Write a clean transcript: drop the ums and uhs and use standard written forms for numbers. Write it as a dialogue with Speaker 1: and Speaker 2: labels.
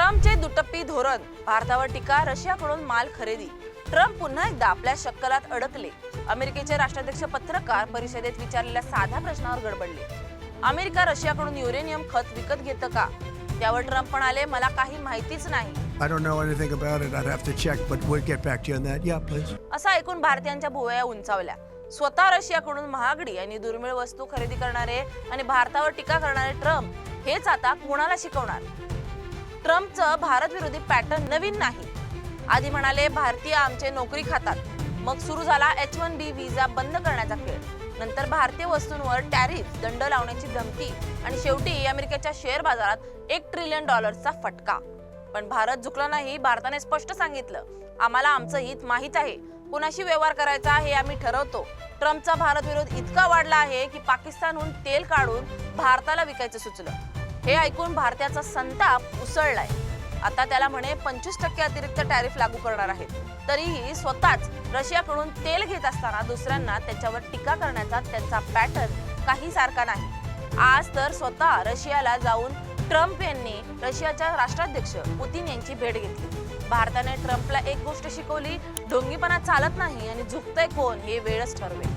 Speaker 1: ट्रम्पचे दुटप्पी धोरण, भारतावर टीका, रशियाकडून माल खरेदी. ट्रम्प पुन्हा एकदा आपल्या शक्कलात अडकले. अमेरिकेचे राष्ट्राध्यक्ष पत्रकार परिषदेत विचारलेल्या साध्या प्रश्नावर गडबडले. अमेरिका रशियाकडून युरेनियम खत विकत घेतं का? त्यावर ट्रम्प म्हणाले, मला काही माहितीच नाही.
Speaker 2: I don't know anything about it. I'd have to check, but we'll get back to you on that. Yeah, please.
Speaker 1: असं ऐकून भारतीयांच्या भुवया उंचावल्या. स्वतः रशियाकडून महागडी आणि दुर्मिळ वस्तू खरेदी करणारे आणि भारतावर टीका करणारे ट्रम्प हेच आता कोणाला शिकवणार? ट्रम्पचं भारत विरोधी पॅटर्न नवीन नाही. आधी म्हणाले, भारतीय आमचे नोकरी खातात. मग सुरू झाला H-1B व्हिसा बंद करण्याचा खेळ. नंतर भारतीय वस्तूंवर टॅरिफ, दंड लावण्याची धमकी आणि शेवटी अमेरिकेच्या शेअर बाजारात $1 ट्रिलियन फटका. पण भारत झुकला नाही. भारताने स्पष्ट सांगितलं, आम्हाला आमचं हित माहित आहे. कुणाशी व्यवहार करायचा हे आम्ही ठरवतो. ट्रम्पचा भारत विरोध इतका वाढला आहे की पाकिस्तानहून तेल काढून भारताला विकायचं सुचलं. हे ऐकून भारताचा संताप उसळलाय. आता त्याला म्हणे 25% अतिरिक्त टॅरिफ लागू करणार आहेत. तरीही स्वतःच रशियाकडून तेल घेत असताना दुसऱ्यांना त्याच्यावर टीका करण्याचा त्यांचा पॅटर्न काही सारखा नाही. आज तर स्वतः रशियाला जाऊन ट्रम्प यांनी रशियाच्या राष्ट्राध्यक्ष पुतिन यांची भेट घेतली. भारताने ट्रम्पला एक गोष्ट शिकवली, ढोंगीपणा चालत नाही आणि झुकतंय कोण हे वेळच ठरवेल.